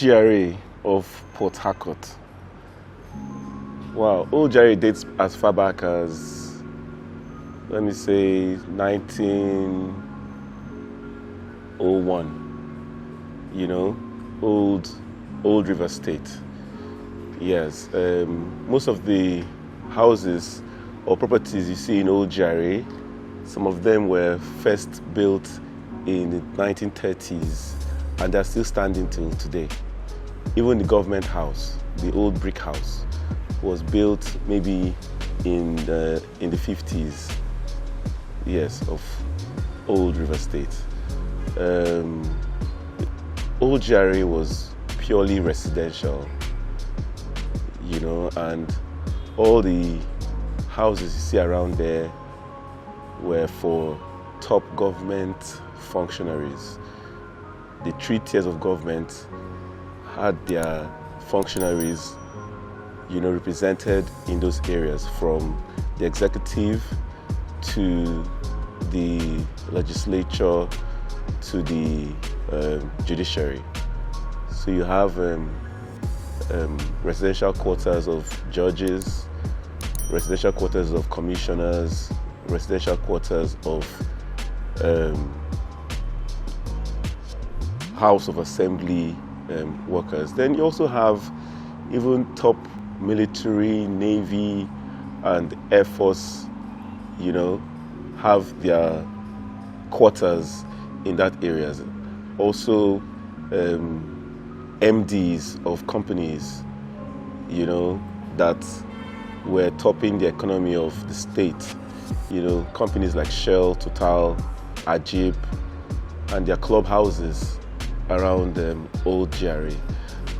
GRA of Port Harcourt. Wow, Old GRA dates as far back as, let me say, 1901. You know, old River State. Yes, most of the houses or properties you see in Old GRA, some of them were first built in the 1930s and they're still standing till today. Even the government house, the old brick house, was built maybe in the 50s, yes, of Old River State. Old GRA was purely residential, you know, and all the houses you see around there were for top government functionaries. The 3 tiers of government had their functionaries, you know, represented in those areas, from the executive to the legislature to the judiciary. So you have residential quarters of judges, residential quarters of commissioners, residential quarters of House of Assembly workers. Then you also have even top military, Navy, and Air Force, you know, have their quarters in that areas. Also, MDs of companies, you know, that were topping the economy of the state. You know, companies like Shell, Total, Ajib, and their clubhouses around Old GRA.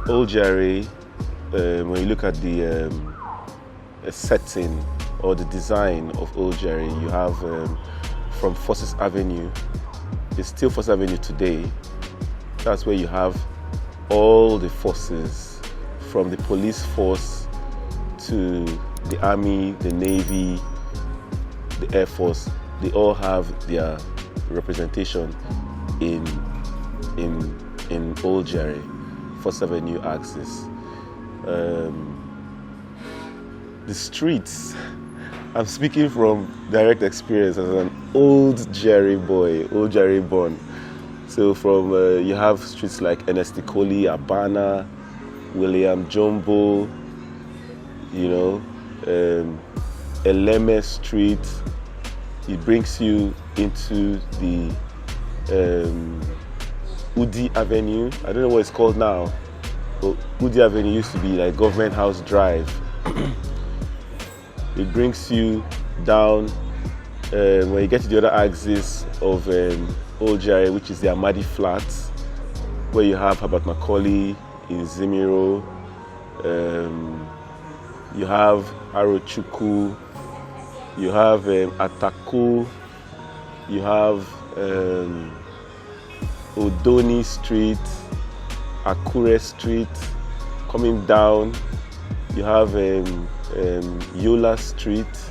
Old GRA, when you look at the setting or the design of Old GRA, you have from Forces Avenue. It's still Forces Avenue today. That's where you have all the forces, from the police force to the Army, the Navy, the Air Force. They all have their representation in Old GRA, Forces Avenue axis. The streets, I'm speaking from direct experience as an old GRA boy, old GRA born. So from, you have streets like Ernest Ikoli, Abana, William Jumbo, you know, Eleme Street. It brings you into the Udi Avenue. I don't know what it's called now, but Udi Avenue used to be like Government House Drive. It brings you down when you get to the other axis of Old GRA, which is the Amadi Flats, where you have Herbert Macaulay in Zimiro. You have Arochukwu, you have Ataku, you have Odoni Street, Akure Street. Coming down, you have Yola Street,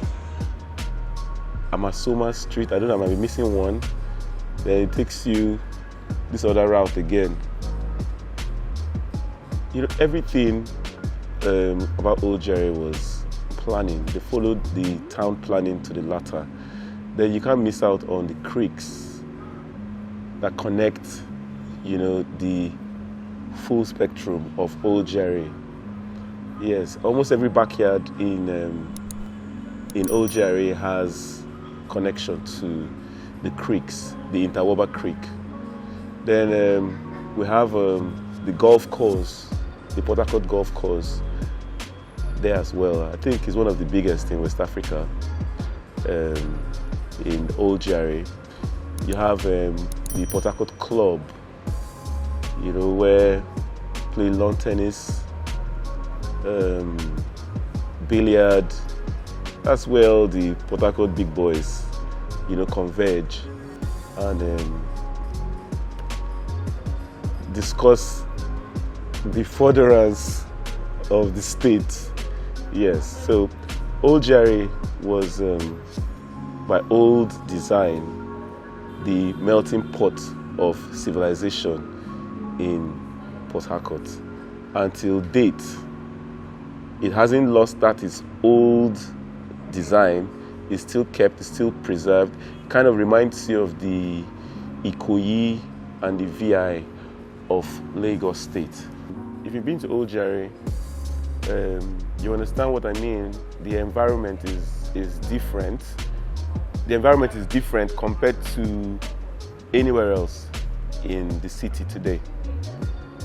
Amasoma Street. I don't know, I might be missing one. Then it takes you this other route again. You know, everything about Old GRA was planning. They followed the town planning to the latter. Then you can't miss out on the creeks that connect, you know, the full spectrum of Old GRA. Yes, almost every backyard in Old GRA has connection to the creeks, the Interwaba Creek. Then we have the golf course, the Port Harcourt golf course there as well. I think it's one of the biggest in West Africa, in Old GRA. You have the Port Harcourt Club, you know, where play lawn tennis, billiard. That's where all the Port Harcourt big boys, you know, converge and discuss the furtherance of the state. Yes, so Old GRA was, by old design, the melting pot of civilization in Port Harcourt. Until date, it hasn't lost that its old design. It's still kept, it's still preserved. It kind of reminds you of the Ikoyi and the VI of Lagos State. If you've been to Old GRA, you understand what I mean. The environment is different. The environment is different compared to anywhere else in the city today.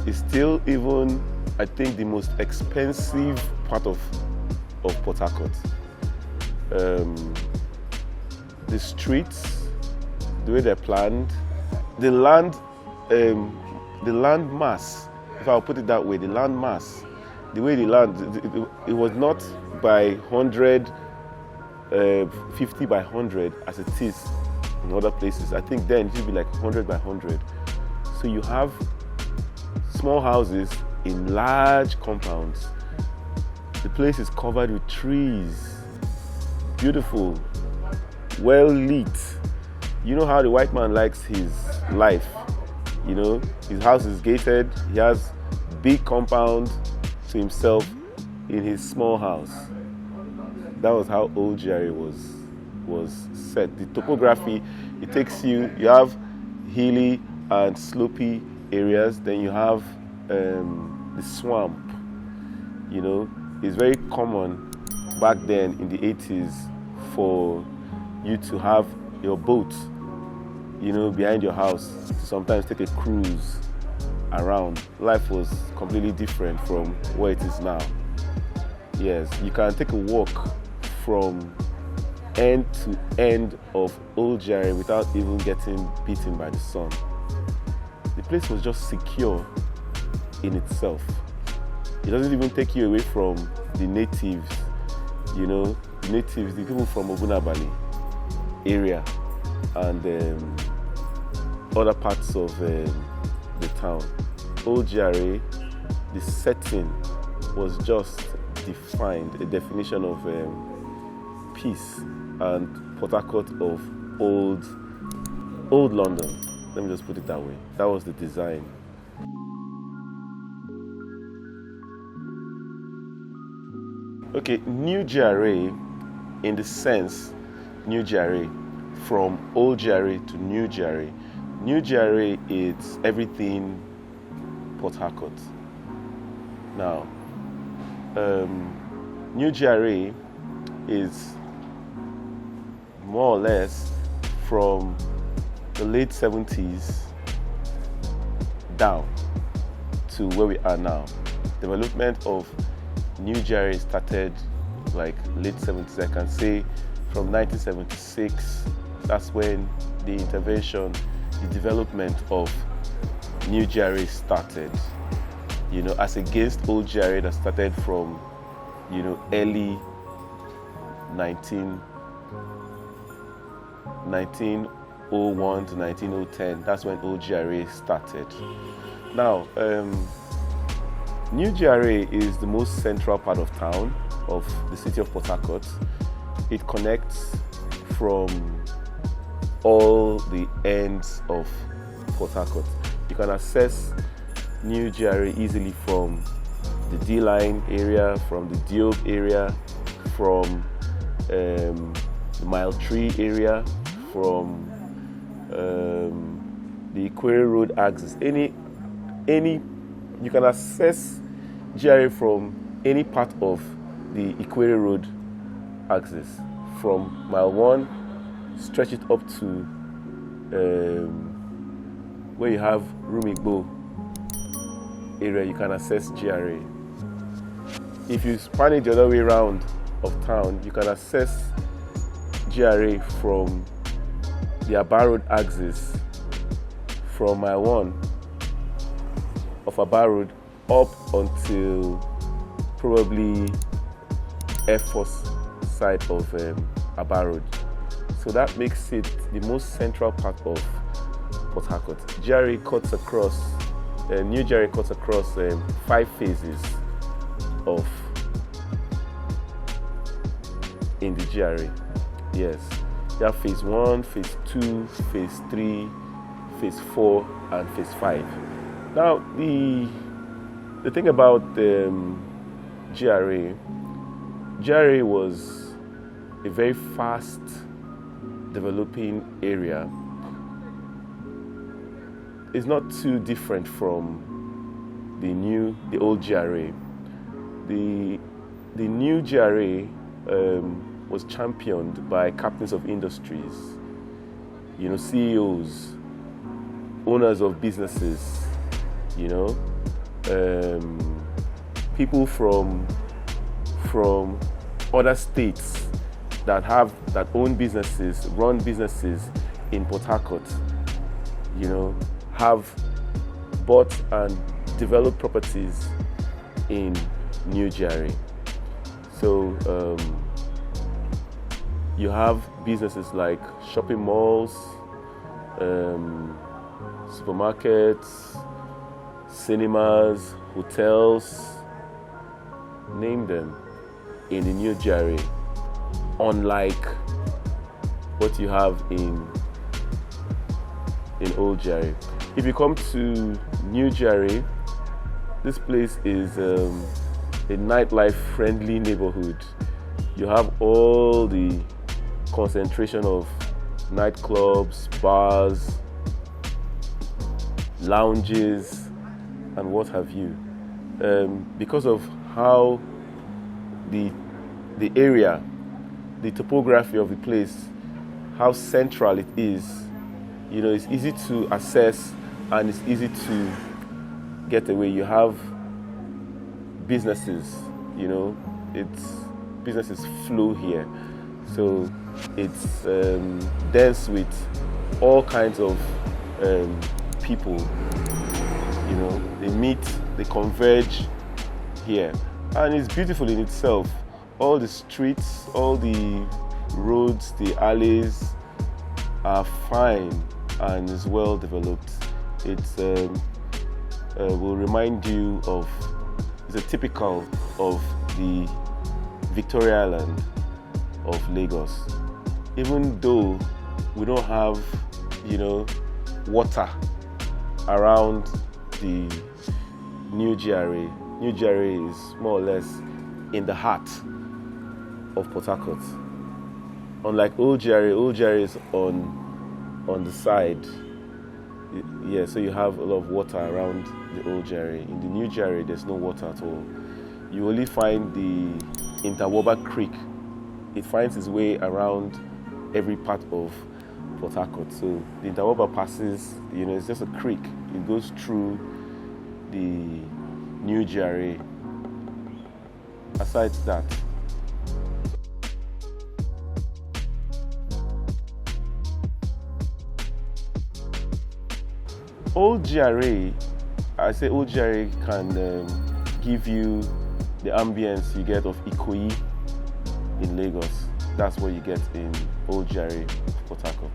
It's still even, I think, the most expensive part of Port Harcourt. The streets, the way they're planned, the land mass, if I'll put it that way, the land mass, the way the land, it was not by 100, 50 by 100 as it is in other places. I think then it should be like 100 by 100. So you have small houses in large compounds. The place is covered with trees, beautiful, well lit. You know how the white man likes his life. You know, his house is gated. He has big compound to himself in his small house. That was how Old GRA was set. The topography, it takes you have hilly and slopey areas. Then you have the swamp. You know, it's very common back then in the 80s for you to have your boat, you know, behind your house to sometimes take a cruise around. Life was completely different from where it is now. Yes, you can take a walk from end to end of Old GRA without even getting beaten by the sun. The place was just secure in itself. It doesn't even take you away from the natives, you know, the people from Ogunabali area and other parts of the town. Old GRA, the setting was just defined, a definition of peace and Port Harcourt of old London. Let me just put it that way. That was the design. Okay, New GRA, in the sense, New GRA, from Old GRA to New GRA. New GRA is everything Port Harcourt. Now, New GRA is more or less from the late 70s down to where we are now. Development of New GRA started like late 70s, I can say from 1976. That's when the intervention, the development of New GRA started. You know, as against Old GRA that started from, you know, early 1901 to 1910. That's when Old GRA started. Now, New GRA is the most central part of town, of the city of Port Harcourt. It connects from all the ends of Port Harcourt. You can access New GRA easily from the D-Line area, from the Diob area, from the Mile Tree area, from the Equerry Road axis. You can access GRA from any part of the Equerry Road axis, from Mile 1, stretch it up to where you have Rumigbo area. You can access GRA. If you span it the other way around of town, you can access GRA from the Aba Road axis, from Mile 1 of Aba Road up until probably Air Force side of Aba Road. So that makes it the most central part of Port Harcourt. GRA cuts across, New GRA cuts across 5 phases in the GRA. Yes, you have phase 1, phase 2, phase 3, phase 4, and phase 5. Now, the The thing about GRA, GRA was a very fast developing area. It's not too different from the old GRA. The new GRA was championed by captains of industries, CEOs, owners of businesses, people from other states that own businesses, run businesses in Port Harcourt, have bought and developed properties in New GRA. So you have businesses like shopping malls, supermarkets, cinemas, hotels, name them, in the New GRA, unlike what you have in Old GRA. If you come to New GRA, this place is a nightlife-friendly neighborhood. You have all the concentration of nightclubs, bars, lounges, and what have you. Because of how the area, the topography of the place, how central it is, it's easy to access and it's easy to get away. You have businesses, businesses flow here. So it's dense with all kinds of people, they meet, they converge here. And it's beautiful in itself. All the streets, all the roads, the alleys are fine and is well developed. It will remind you of, it's a typical of the Victoria Island of Lagos. Even though we don't have, water around the New GRA, New GRA is more or less in the heart of Port Harcourt. Unlike Old GRA is on the side. Yeah, so you have a lot of water around the Old GRA. In the New GRA, there's no water at all. You only find the Interwaba Creek. It finds its way around every part of Port Harcourt. So the Interwaba passes, it's just a creek. It goes through the New GRA. Aside that, Old GRA, I say Old GRA can give you the ambience you get of Ikoyi in Lagos. That's what you get in Old GRA, Port Harcourt.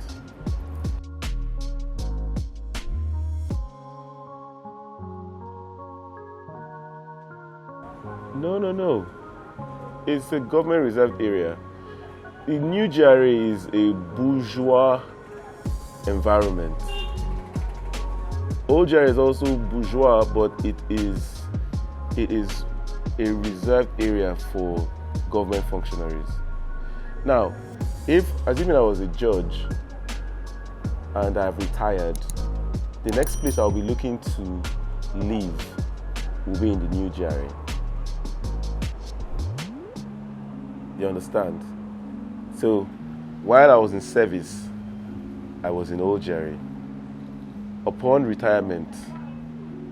No. It's a government reserved area. The New GRA is a bourgeois environment. Old GRA is also bourgeois, but it is a reserved area for government functionaries. Now, assuming I was a judge and I've retired, the next place I'll be looking to live will be in the New GRA. You understand? So, while I was in service, I was in Old GRA. Upon retirement,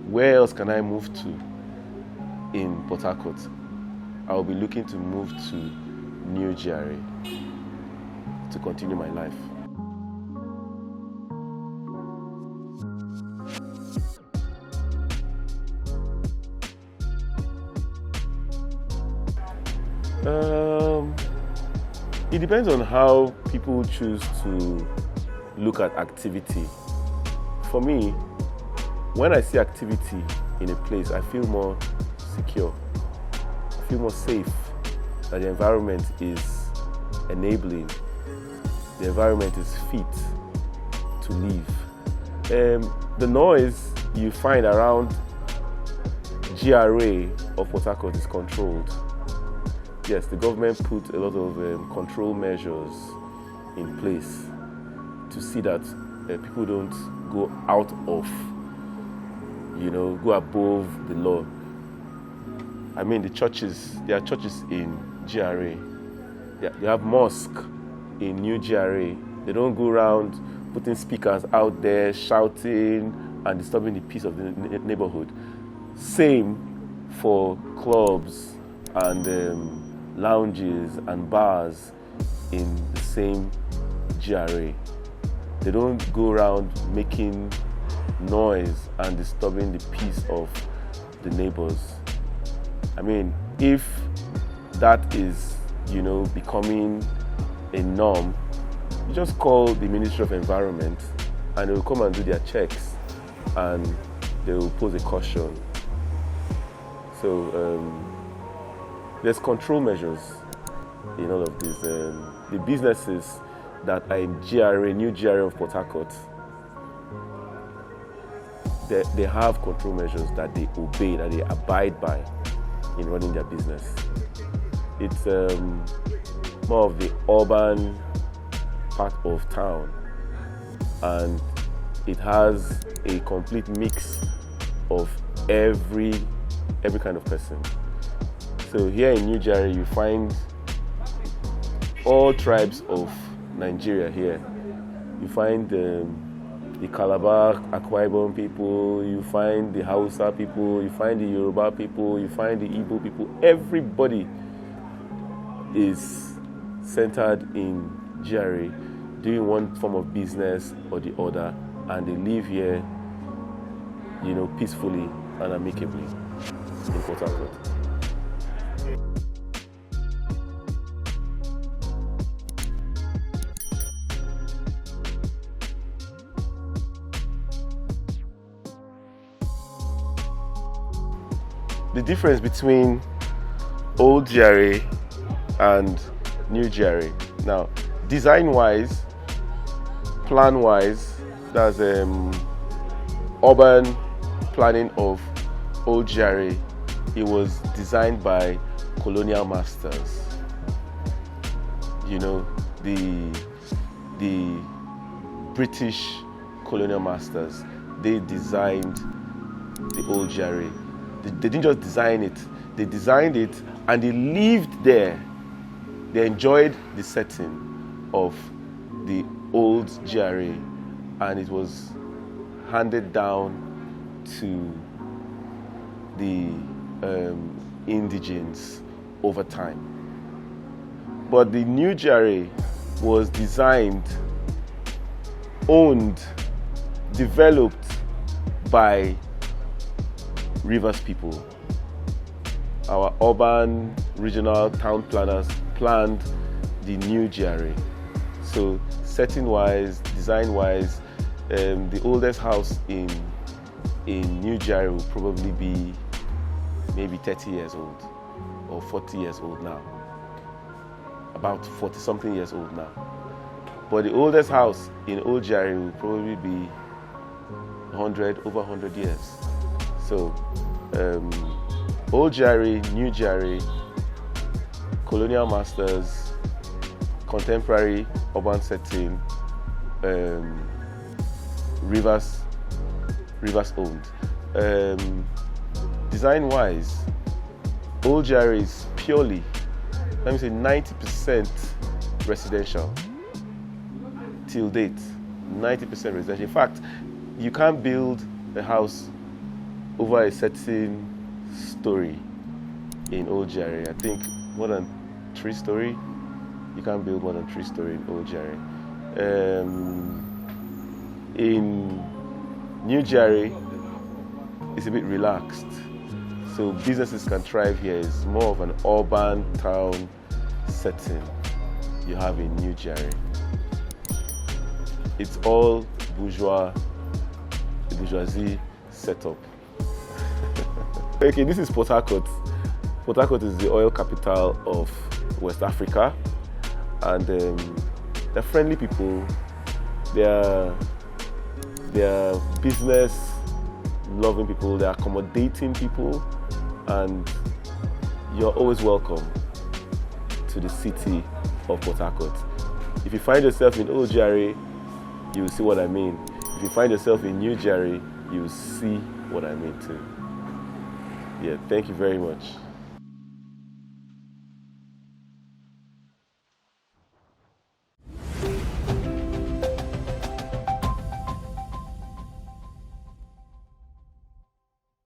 where else can I move to in Port Harcourt? I will be looking to move to New GRA to continue my life. It depends on how people choose to look at activity. For me, when I see activity in a place, I feel more secure. I feel more safe that the environment is enabling. The environment is fit to live. The noise you find around GRA of Port Harcourt is controlled. Yes, the government put a lot of control measures in place to see that people don't go out of, go above the law. I mean, there are churches in GRA. They have mosque in New GRA. They don't go around putting speakers out there, shouting and disturbing the peace of the neighborhood. Same for clubs and lounges and bars in the same GRA. They don't go around making noise and disturbing the peace of the neighbors. I mean, if that is, becoming a norm, you just call the Ministry of Environment and they will come and do their checks and they will pose a caution. So there's control measures in all of this. The businesses that are in GRA, New GRA of Port Harcourt, they have control measures that they obey, that they abide by in running their business. It's more of the urban part of town, and it has a complete mix of every kind of person. So here in New GRA, you find all tribes of Nigeria here. You find the Calabar, Akwa Ibom people, you find the Hausa people, you find the Yoruba people, you find the Igbo people. Everybody is centered in GRA, doing one form of business or the other, and they live here, peacefully and amicably in Port Harcourt. The difference between Old GRA and New GRA. Now, design-wise, plan-wise, that's urban planning of Old GRA. It was designed by colonial masters. The British colonial masters. They designed the Old GRA. They didn't just design it, they designed it and they lived there. They enjoyed the setting of the Old GRA, and it was handed down to the indigenes over time. But the New GRA was designed, owned, developed by Rivers people. Our urban, regional town planners planned the New GRA. So setting-wise, design-wise, the oldest house in New GRA will probably be maybe 30 years old or 40 years old now. About 40-something years old now. But the oldest house in Old GRA will probably be over 100 years. So, Old GRA, New GRA, colonial masters, contemporary urban setting, Rivers owned. Design-wise, Old GRA is purely, let me say, 90% residential till date. 90% residential. In fact, you can't build a house over a certain story in Old GRA. I think more than 3-story. You can't build more than 3-story in Old GRA. In New GRA, it's a bit relaxed. So businesses can thrive here. It's more of an urban town setting you have in New GRA. It's all the bourgeoisie setup. Okay, this is Port Harcourt. Port Harcourt is the oil capital of West Africa, and they're friendly people. They're business-loving people. They're accommodating people. and you're always welcome to the city of Port Harcourt. If you find yourself in Old GRA, you will see what I mean. If you find yourself in New GRA, you will see what I mean too. Yeah, thank you very much.